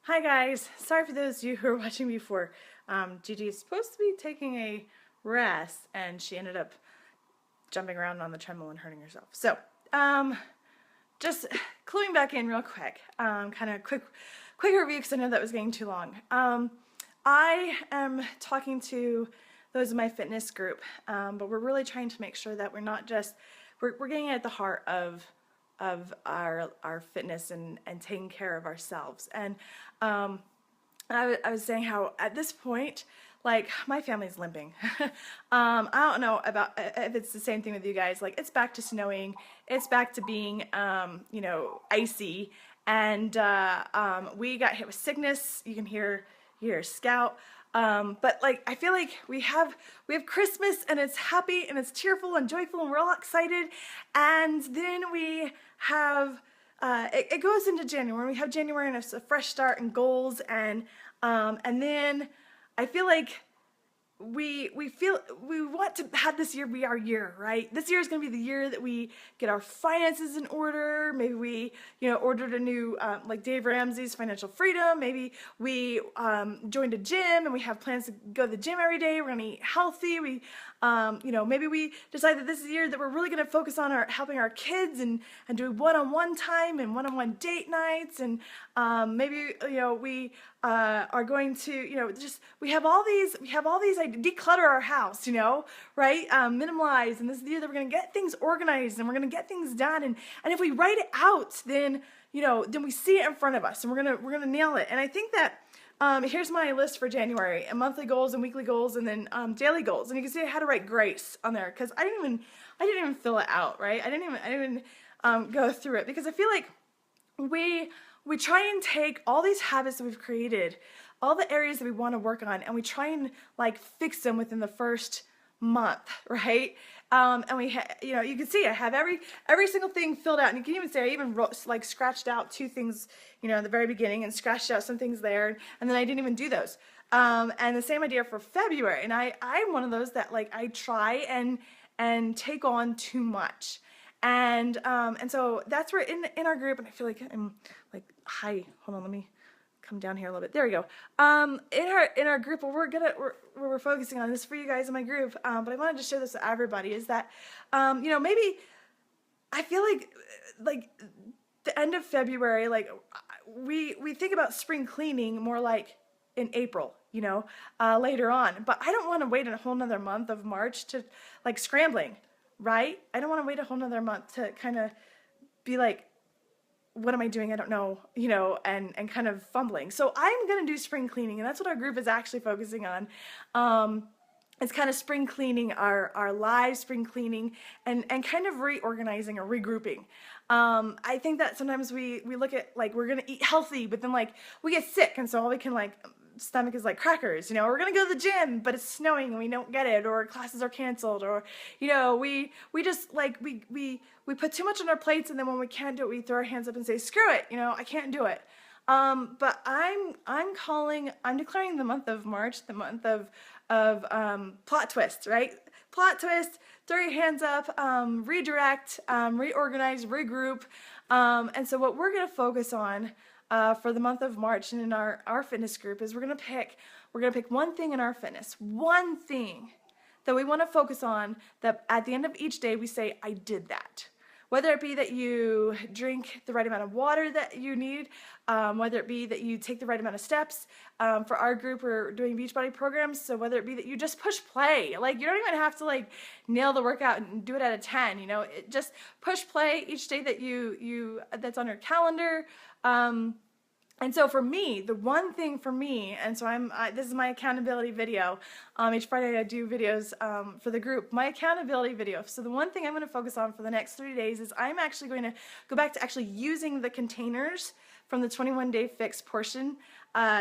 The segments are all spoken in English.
Hi guys, sorry for those of you who are watching before. Gigi is supposed to be taking a rest and she ended up jumping around on the treadmill and hurting herself. So, just cluing back in real quick, kind of quick review because I know that was getting too long. I am talking to those in my fitness group, but we're really trying to make sure that we're not just, we're getting at the heart of our fitness and taking care of ourselves. And I was saying how at this point, like, my family's limping. I don't know about if it's the same thing with you guys. Like, it's back to snowing. It's back to being, icy. And we got hit with sickness. You can hear Scout. But like, I feel like we have Christmas and it's happy and it's cheerful and joyful and we're all excited. And then we have it goes into January. We have January and a fresh start and goals, and then I feel like we want to have this year be our year, right? This year is going to be the year that we get our finances in order. Maybe we, ordered a new, like Dave Ramsey's Financial Freedom. Maybe we joined a gym and we have plans to go to the gym every day. We're going to eat healthy. We, maybe we decide that this is the year that we're really going to focus on helping our kids and do one-on-one time and one-on-one date nights. And maybe, we are going to, we have all these like, declutter our house, right? Minimalize, and this is the year that we're going to get things organized and we're going to get things done. And if we write it out, then, then we see it in front of us and we're going to nail it. And I think that here's my list for January: monthly goals and weekly goals, and then daily goals. And you can see I had to write grace on there because I didn't even fill it out, right? I didn't even go through it because I feel like we try and take all these habits that we've created, all the areas that we want to work on, and we try and like fix them within the first month, right? And we, you can see I have every single thing filled out, and you can even say I even like scratched out 2 things, at the very beginning, and scratched out some things there, and then I didn't even do those. And the same idea for February, and I'm one of those that like I try and take on too much. And so that's where in our group, and I feel like I'm like, hi, hold on, let me come down here a little bit. There we go. In our group, what we're focusing on, this for you guys in my group, but I wanted to share this with everybody, is that, maybe I feel like the end of February, like we think about spring cleaning more like in April, later on, but I don't want to wait a whole nother month of March to like scrambling, right? I don't want to wait a whole nother month to kind of be like, what am I doing? I don't know, and kind of fumbling. So I'm going to do spring cleaning, and that's what our group is actually focusing on. It's kind of spring cleaning our lives, spring cleaning, and kind of reorganizing or regrouping. I think that sometimes we look at like we're going to eat healthy, but then like we get sick, and so all we can like stomach is like crackers, we're gonna go to the gym but it's snowing and we don't get it, or classes are canceled, or we just like we put too much on our plates, and then when we can't do it we throw our hands up and say screw it, I can't do it. But I'm declaring the month of March the month of plot twist, right? Plot twist, throw your hands up, redirect, reorganize, regroup. And so what we're gonna focus on for the month of March and in our fitness group is we're gonna pick one thing in our fitness, one thing that we want to focus on, that at the end of each day we say, I did that. Whether it be that you drink the right amount of water that you need, whether it be that you take the right amount of steps. For our group, we're doing Beachbody programs, so whether it be that you just push play, like you don't even have to like nail the workout and do it out of 10, just push play each day that you that's on your calendar. And so for me, the one thing for me, and so this is my accountability video. Each Friday I do videos for the group, my accountability video. So the one thing I'm going to focus on for the next 3 days is I'm actually going to go back to actually using the containers from the 21-day fix portion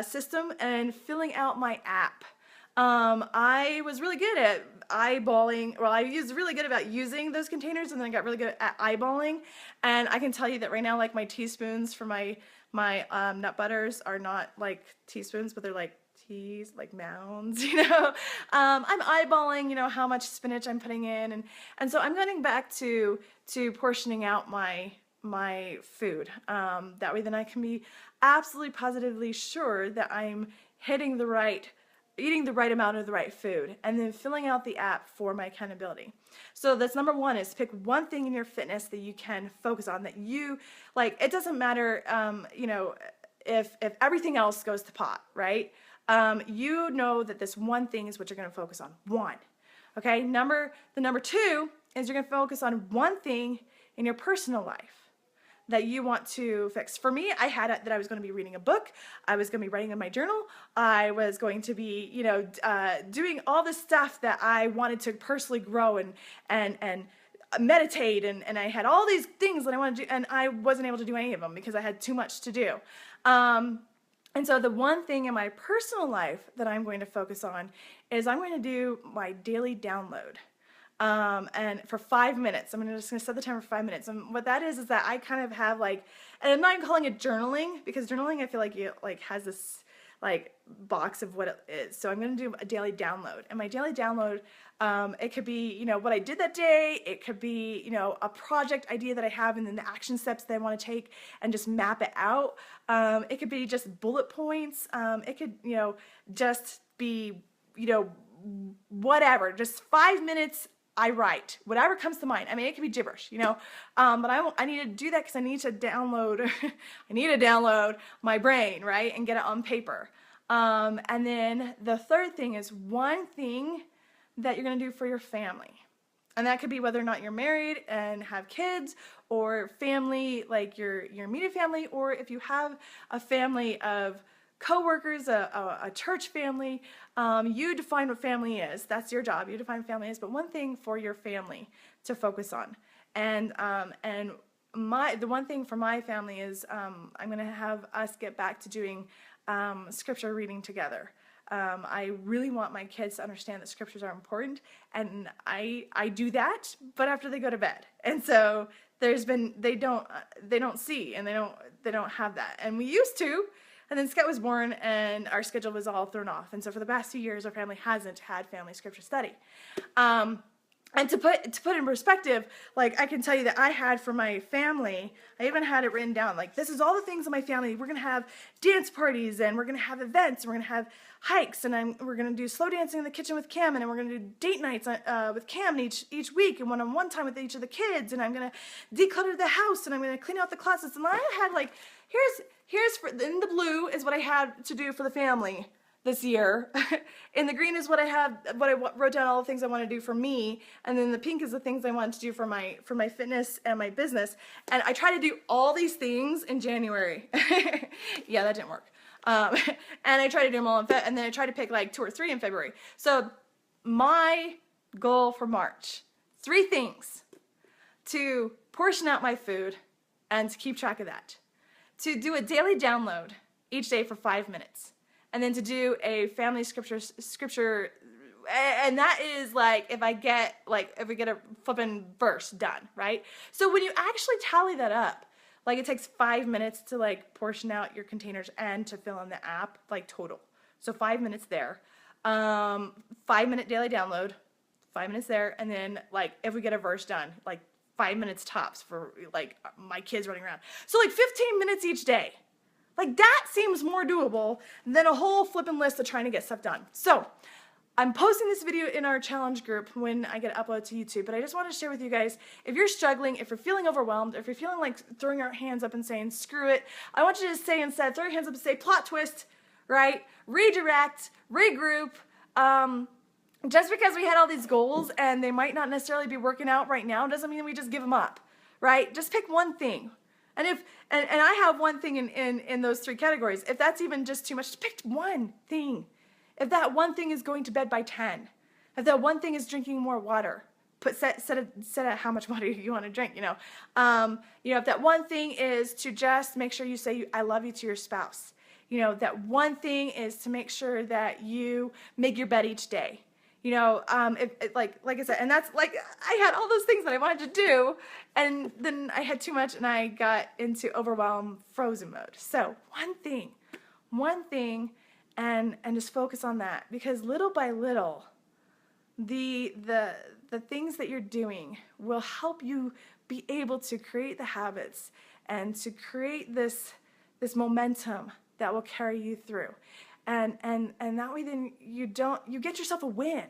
system and filling out my app. I was really good at eyeballing, well, I was really good about using those containers, and then I got really good at eyeballing. And I can tell you that right now, like my teaspoons for my nut butters are not like teaspoons, but they're like teas, like mounds, I'm eyeballing, how much spinach I'm putting in. And so I'm getting back to portioning out my my food. That way then I can be absolutely positively sure that I'm eating the right amount of the right food, and then filling out the app for my accountability. So that's number one, is pick one thing in your fitness that you can focus on, that you like. It doesn't matter, if everything else goes to pot, right? You know that this one thing is what you're going to focus on. One. Okay. Number two is you're going to focus on one thing in your personal life that you want to fix. For me, I had that I was going to be reading a book. I was going to be writing in my journal. I was going to be, doing all the stuff that I wanted to personally grow and meditate. And I had all these things that I wanted to do, and I wasn't able to do any of them because I had too much to do. And so the one thing in my personal life that I'm going to focus on is I'm going to do my daily download. And for 5 minutes, I'm just going to set the timer for 5 minutes. And what that is that I kind of have and I'm not even calling it journaling, because journaling, I feel like it has this box of what it is. So I'm going to do a daily download, and my daily download, it could be, what I did that day. It could be, a project idea that I have, and then the action steps that I want to take and just map it out. It could be just bullet points. It could, just be, whatever, just 5 minutes. I write whatever comes to mind. I mean, it could be gibberish, but I need to do that because I need to download, my brain, right, and get it on paper. And then the third thing is one thing that you're going to do for your family. And that could be whether or not you're married and have kids, or family, like your immediate family, or if you have a family of co-workers, a church family. You define what family is. That's your job. You define what family is. But one thing for your family to focus on. And the one thing for my family is I'm going to have us get back to doing scripture reading together. I really want my kids to understand that scriptures are important, and I do that, but after they go to bed. And so they don't see, and they don't have that. And we used to. And then Scott was born, and our schedule was all thrown off. And so for the past few years, our family hasn't had family scripture study. And to put in perspective, I can tell you that I had for my family, I even had it written down. This is all the things in my family. We're going to have dance parties, and we're going to have events, and we're going to have hikes, and we're going to do slow dancing in the kitchen with Cam, and we're going to do date nights with Cam each week, and one-on-one time with each of the kids, and I'm going to declutter the house, and I'm going to clean out the closets. And I had in the blue is what I had to do for the family this year. In the green is what I wrote down, all the things I want to do for me, and then the pink is the things I want to do for my fitness and my business. And I try to do all these things in January. Yeah, that didn't work. And I try to do them all and then I try to pick 2 or 3 in February. So my goal for March, 3 things: to portion out my food and to keep track of that, to do a daily download each day for 5 minutes, and then to do a family scripture, and that is if we get a flippin' verse done, right? So when you actually tally that up, it takes 5 minutes to portion out your containers and to fill in the app, total. So 5 minutes there, 5-minute daily download, 5 minutes there, and then if we get a verse done, 5 minutes tops for my kids running around. So 15 minutes each day. That seems more doable than a whole flippin' list of trying to get stuff done. So I'm posting this video in our challenge group when I get it uploaded to YouTube, but I just want to share with you guys, if you're struggling, if you're feeling overwhelmed, if you're feeling like throwing your hands up and saying, screw it, I want you to say instead, throw your hands up and say, plot twist, right? Redirect, regroup. Just because we had all these goals and they might not necessarily be working out right now doesn't mean we just give them up, right? Just pick one thing. And I have one thing in those 3 categories. If that's even just too much, just pick one thing. If that one thing is going to bed by 10, if that one thing is drinking more water, set out how much water you want to drink. If that one thing is to just make sure you say I love you to your spouse. That one thing is to make sure that you make your bed each day. Like I said, and that's I had all those things that I wanted to do, and then I had too much, and I got into overwhelm, frozen mode. So one thing, and just focus on that, because little by little, the things that you're doing will help you be able to create the habits and to create this momentum that will carry you through. And that way then you get yourself a win.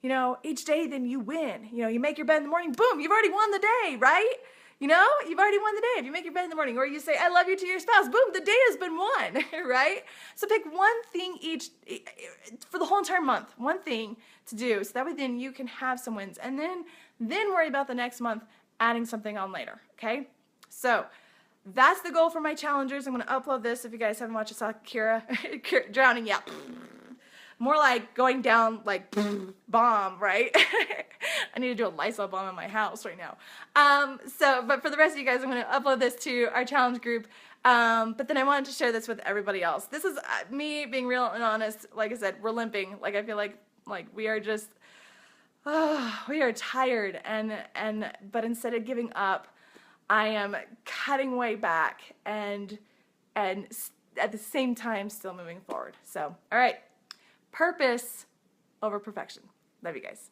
You know, each day then you win. You know, you make your bed in the morning, boom, you've already won the day, right? You know, you've already won the day. If you make your bed in the morning, or you say, I love you to your spouse, boom, the day has been won, right? So pick one thing each, for the whole entire month, one thing to do. So that way then you can have some wins. And then worry about the next month adding something on later, okay? So that's the goal for my challengers. I'm going to upload this. If you guys haven't watched, I saw Kira drowning, yeah. More like going down like bomb, right? I need to do a Lysol bomb in my house right now. But for the rest of you guys, I'm going to upload this to our challenge group. But then I wanted to share this with everybody else. This is me being real and honest. Like I said, we're limping. Like I feel like we are just, we are tired. But instead of giving up, I am cutting way back and at the same time still moving forward. So, all right. Purpose over perfection. Love you guys.